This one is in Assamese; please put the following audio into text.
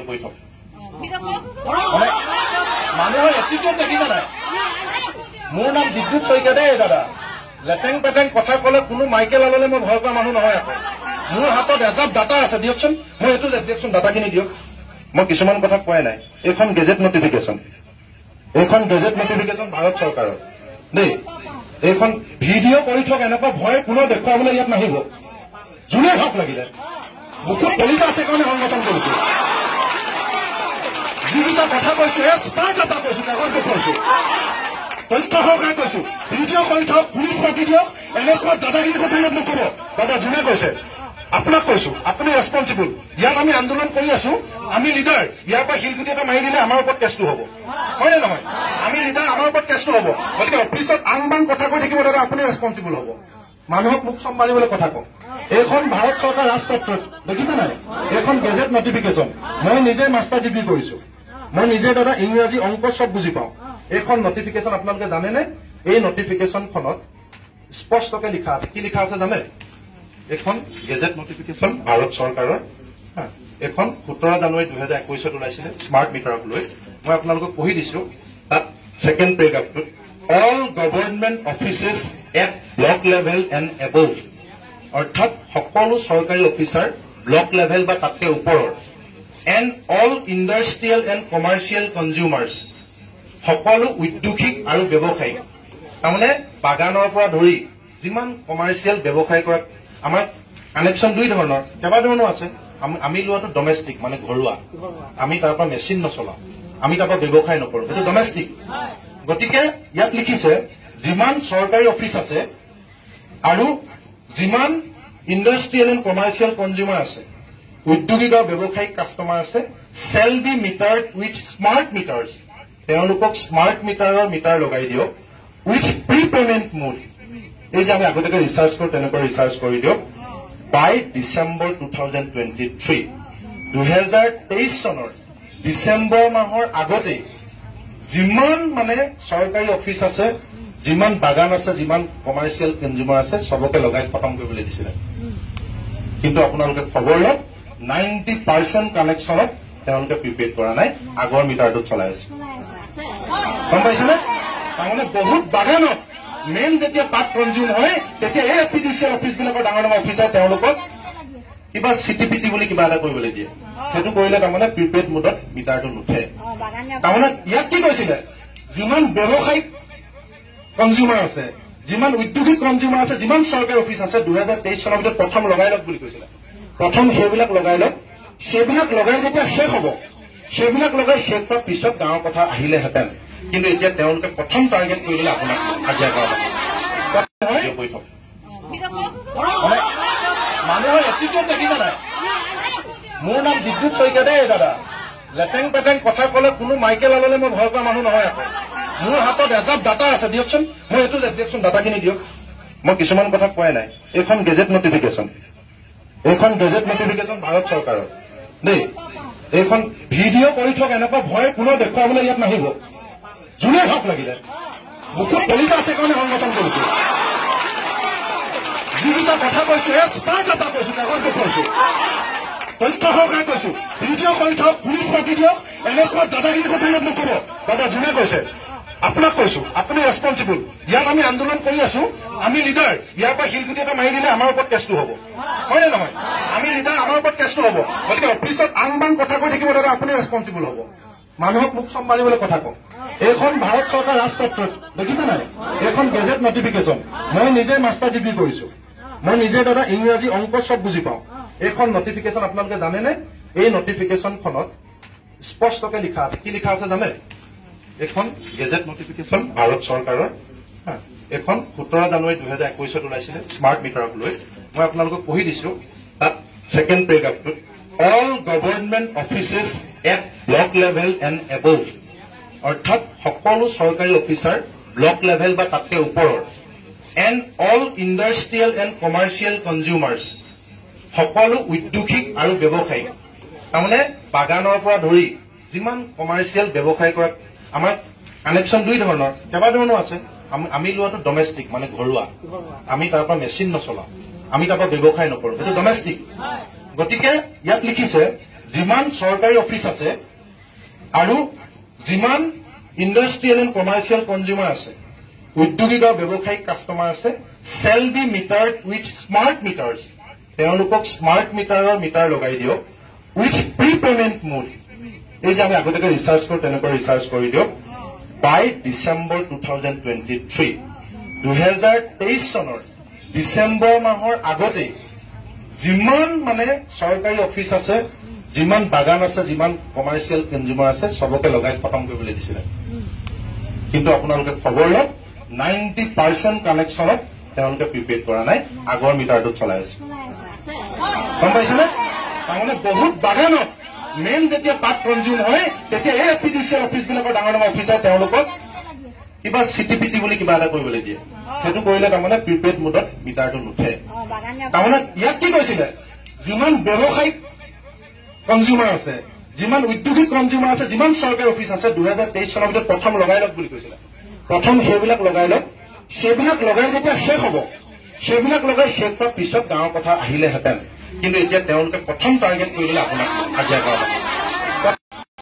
কৰি থক মানুহৰ এটিটিউড দেখিছে নাই মোৰ নাম বিদ্যুৎ শইকীয়া দেই দাদা লেটেং পেটেং কথা কলে কোনো মাইকেল আললে মই ভয় কৰা মানুহ নহয় আকৌ মোৰ হাতত এজাপ ডাটা আছে দিয়কচোন মই এইটো দিয়কচোন ডাটাখিনি দিয়ক মই কিছুমান কথা কোৱাই নাই এইখন গেজেট নটিফিকেশ্যন ভাৰত চৰকাৰৰ দেই এইখন ভিডিঅ' কৰি থক এনেকুৱা ভয় কোনো দেখুৱাবলৈ ইয়াত নাহিব যোনে হওক লাগিলে মুখত পুলিচ আছে কাৰণে সংগঠন কৰিছো যিকেইটা কথা কৈছে তাৰ কথা কৈছো কাগজ দেখুৱাইছো তথ্য সহকাৰে কৈছো ভিডিঅ' কৰি থক পুলিচ মাতি দিয়ক এনেকুৱা দাদাগিৰি কথা ইয়াত নকব দাদা যোনে কৈছে আপোনাক কৈছো আপুনি ৰেছপঞ্চিবল ইয়াত আমি আন্দোলন কৰি আছো আমি লিডাৰ ইয়াৰ পৰা শিলগুটি এটা মাৰি দিলে আমাৰ ওপৰত কেছটো হ'ব হয় নে নহয় আমি লিডাৰ আমাৰ ওপৰত কেছটো হ'ব গতিকে অফিচত আং বাং কথা কৈ থাকিব দাদা আপুনি ৰেছপঞ্চিবল হ'ব মানুহক মুখ চম্ভালিবলৈ কথা কওক এইখন ভাৰত চৰকাৰ ৰাজপত্ৰ দেখিছে নাই এইখন গেজেট নটিফিকেশ্যন মই নিজে মাষ্টাৰ ডিগ্ৰী কৰিছো মই নিজে দাদা ইংৰাজী অংক চব বুজি পাওঁ এইখন নটিফিকেশ্যন আপোনালোকে জানেনে এই নটিফিকেশ্যনখনত স্পষ্টকে লিখা আছে কি লিখা আছে জানে এখন গেজেট নটিফিকেশ্যন ভাৰত চৰকাৰৰ এখন 17 জানুৱাৰী 2021 ওলাইছিলে স্মাৰ্ট মিটাৰক লৈ মই আপোনালোকক পঢ়ি দিছো তাত ছেকেণ্ড পেৰাগ্ৰাফটোত all government offices at block level and above অৰ্থাৎ সকলো চৰকাৰী অফিচাৰ ব্লক লেভেল বা তাতকৈ ওপৰৰ and all industrial and commercial consumers সকলো উদ্যোগিক আৰু ব্যৱসায়িক তাৰমানে বাগানৰ পৰা ধৰি যিমান কমাৰ্চিয়েল ব্যৱসায় কৰা আমাৰ কানেকশ্যন দুই ধৰণৰ কেইবাধৰণৰ আছে আমি লোৱাটো ডমেষ্টিক মানে ঘৰুৱা আমি তাৰ পৰা মেচিন নচলাওঁ আমি তাৰ পৰা ব্যৱসায় নকৰোঁ সেইটো ডমেষ্টিক গতিকে ইয়াত লিখিছে যিমান চৰকাৰী অফিচ আছে আৰু যিমান ইণ্ডাষ্ট্ৰিয়েল এণ্ড কমাৰ্চিয়েল কনজিউমাৰ আছে উদ্যোগিক আৰু ব্যৱসায়িক কাষ্টমাৰ আছে shall be metered with smart meters তেওঁলোকক স্মাৰ্ট মিটাৰৰ মিটাৰ লগাই দিয়ক উইথ প্ৰি পেমেণ্ট মোড এই যে আমি আগতীয়াকৈ ৰিচাৰ্জ কৰোঁ তেনেকৈ ৰিচাৰ্জ কৰি দিয়ক বাই ডিচেম্বৰ 2023 2023 চনৰ ডিচেম্বৰ মাহৰ আগতেই যিমান মানে চৰকাৰী অফিচ আছে যিমান বাগান আছে যিমান কমাৰ্চিয়েল কনজিউমাৰ আছে চবকে লগাই খতম কৰিবলৈ দিছিলে কিন্তু আপোনালোকে খবৰ লওক 90% কানেকশ্যনত তেওঁলোকে প্ৰিপেড কৰা নাই আগৰ মিটাৰটোত চলাই আছে গম পাইছেনে তাৰমানে বহুত বাগানত মেইন যেতিয়া পাত কনজিউম হয় তেতিয়া এই এপিডিচিএল অফিচবিলাকৰ ডাঙৰ ডাঙৰ অফিচাৰ তেওঁলোকক কিবা চিটিপিটি বুলি কিবা এটা কৰিবলৈ দিয়ে সেইটো কৰিলে তাৰমানে প্ৰিপেড মোডত মিটাৰটো নুঠে তাৰমানে ইয়াত কি কৈছিলে যিমান ব্যৱসায়িক কনজিউমাৰ আছে যিমান উদ্যোগিক কনজিউমাৰ আছে যিমান চৰকাৰী অফিচ আছে 2023 চনৰ ভিতৰত প্ৰথম লগাই লওক বুলি কৈছিলে প্ৰথম সেইবিলাক লগাই লওক সেইবিলাক লগাই যেতিয়া শেষ হ'ব সেইবিলাক লগাই শেষ হোৱাৰ পিছত গাঁৱৰ কথা আহিলেহেঁতেন কিন্তু এতিয়া তেওঁলোকে প্ৰথম টাৰ্গেট কৰিবলৈ আপোনাক হাজিৰা কৰা কৰি থক মানুহৰ এটিটিউড দেখিছে নাই মোৰ নাম বিদ্যুৎ শইকীয়া দেই দাদা লেটেং পেটেং কথা কলে কোনো মাইকেল আললে মই ভয় কৰা মানুহ নহয় আকৌ মোৰ হাতত এজাপ ডাটা আছে দিয়কচোন মই এইটো দিয়কচোন ডাটাখিনি দিয়ক মই কিছুমান কথা কোৱাই নাই এইখন গেজেট নটিফিকেশ্যন ভাৰত চৰকাৰৰ দেই এইখন ভিডিঅ' কৰি থক এনেকুৱা ভয় কোনো দেখুৱাবলৈ ইয়াত নাহিব যোনে হওক লাগিলে মুখত পুলিচ আছে কাৰণে সংগঠন কৰিছো যিকেইটা কথা কৈছে তাৰ কথা কৈছো কাগজ দেখুৱাইছো তথ্য সহকাৰে কৈছো ভিডিঅ' কৰি থক পুলিচ মাতি দিয়ক এনেকুৱা দাদাগিৰি কথা ইয়াত নকব দাদা যোনে কৈছে আপোনাক কৈছো আপুনি ৰেছপঞ্চিবল ইয়াত আমি আন্দোলন কৰি আছো আমি লিডাৰ ইয়াৰ পৰা শিলগুটি এটা মাৰি দিলে আমাৰ ওপৰত কেছটো হ'ব হয় নে নহয় আমি লিডাৰ আমাৰ ওপৰত কেছটো হ'ব গতিকে অফিচত আং বাং কথা কৈ থাকিব দাদা আপুনি ৰেছপঞ্চিবল হ'ব মানুহক মুখ চম্ভালিবলৈ কথা কওক এইখন ভাৰত চৰকাৰ ৰাজপত্ৰ দেখিছে নাই এইখন গেজেট নটিফিকেশ্যন মই নিজে মাষ্টাৰ ডিগ্ৰী কৰিছো মই নিজে দাদা ইংৰাজী অংক চব বুজি পাওঁ এইখন নটিফিকেশ্যন আপোনালোকে জানেনে এই নটিফিকেশ্যনখনত স্পষ্টকে লিখা আছে কি লিখা আছে জানে এখন গেজেট নটিফিকেশ্যন ভাৰত চৰকাৰৰ এখন 17 জানুৱাৰী 2021 ওলাইছিলে স্মাৰ্ট মিটাৰক লৈ মই আপোনালোকক পঢ়ি দিছো তাত ছেকেণ্ড পেৰাগ্ৰাফটোত all government offices at block level and above অৰ্থাৎ সকলো চৰকাৰী অফিচাৰ ব্লক লেভেল বা তাতকৈ ওপৰৰ and all industrial and commercial consumers সকলো উদ্যোগিক আৰু ব্যৱসায়িক তাৰমানে বাগানৰ পৰা ধৰি যিমান কমাৰ্চিয়েল ব্যৱসায় কৰা আমাৰ কানেকশ্যন দুই ধৰণৰ কেইবাধৰণৰ আছে আমি লোৱাটো ডমেষ্টিক মানে ঘৰুৱা আমি তাৰ পৰা মেচিন নচলাওঁ আমি তাৰ পৰা ব্যৱসায় নকৰোঁ সেইটো ডমেষ্টিক গতিকে ইয়াত লিখিছে যিমান চৰকাৰী অফিচ আছে আৰু যিমান ইণ্ডাষ্ট্ৰিয়েল এণ্ড কমাৰ্চিয়েল কনজিউমাৰ আছে, উদ্যোগিক আৰু ব্যৱসায়িক কাষ্টমাৰ আছে, shall be metered with smart meters, তেওঁলোকক স্মাৰ্ট মিটাৰ লগাই দিয়ক উইথ প্ৰি পেমেণ্ট মোড। এই যে আমি আগতীয়াকৈ ৰিচাৰ্জ কৰোঁ তেনেকৈ ৰিচাৰ্জ কৰি দিয়ক বাই ডিচেম্বৰ 2023। 2023 চনৰ ডিচেম্বৰ মাহৰ আগতেই যিমান মানে চৰকাৰী অফিচ আছে, যিমান বাগান আছে, যিমান কমাৰ্চিয়েল কনজিউমাৰ আছে, চবকে লগাই খতম কৰিবলৈ দিছিলে। কিন্তু আপোনালোকে খবৰ লওক 90% কানেকশ্যনত তেওঁলোকে প্ৰিপেইড কৰা নাই, আগৰ মিটাৰটোত চলাই আছে। গম পাইছেনে? তাৰমানে বহুত বাগানত মেইন যেতিয়া পাত কনজিউম হয় তেতিয়া এই এপিডিচিএল অফিচবিলাকৰ ডাঙৰ ডাঙৰ অফিচাৰ তেওঁলোকক কিবা চিটিপিটি বুলি কিবা এটা কৰিবলৈ দিয়ে। সেইটো কৰিলে তাৰমানে প্ৰিপেইড মোডত মিটাৰটো নুঠে। তাৰমানে ইয়াত কি কৈছিলে, যিমান ব্যৱসায়িক কনজিউমাৰ আছে, যিমান উদ্যোগিক কনজিউমাৰ আছে, যিমান চৰকাৰী অফিচ আছে 2023 চনৰ ভিতৰত প্ৰথম লগাই লওক বুলি কৈছিলে। প্ৰথম সেইবিলাক লগাই লওক। সেইবিলাক লগাই যেতিয়া শেষ হ'ব, সেইবিলাক লগাই শেষ হোৱাৰ পিছত গাঁৱৰ কথা আহিলেহেঁতেন। কিন্তু এতিয়া তেওঁলোকে প্ৰথম টাৰ্গেট কৰিবলৈ আপোনাক আজ্ঞা কৰা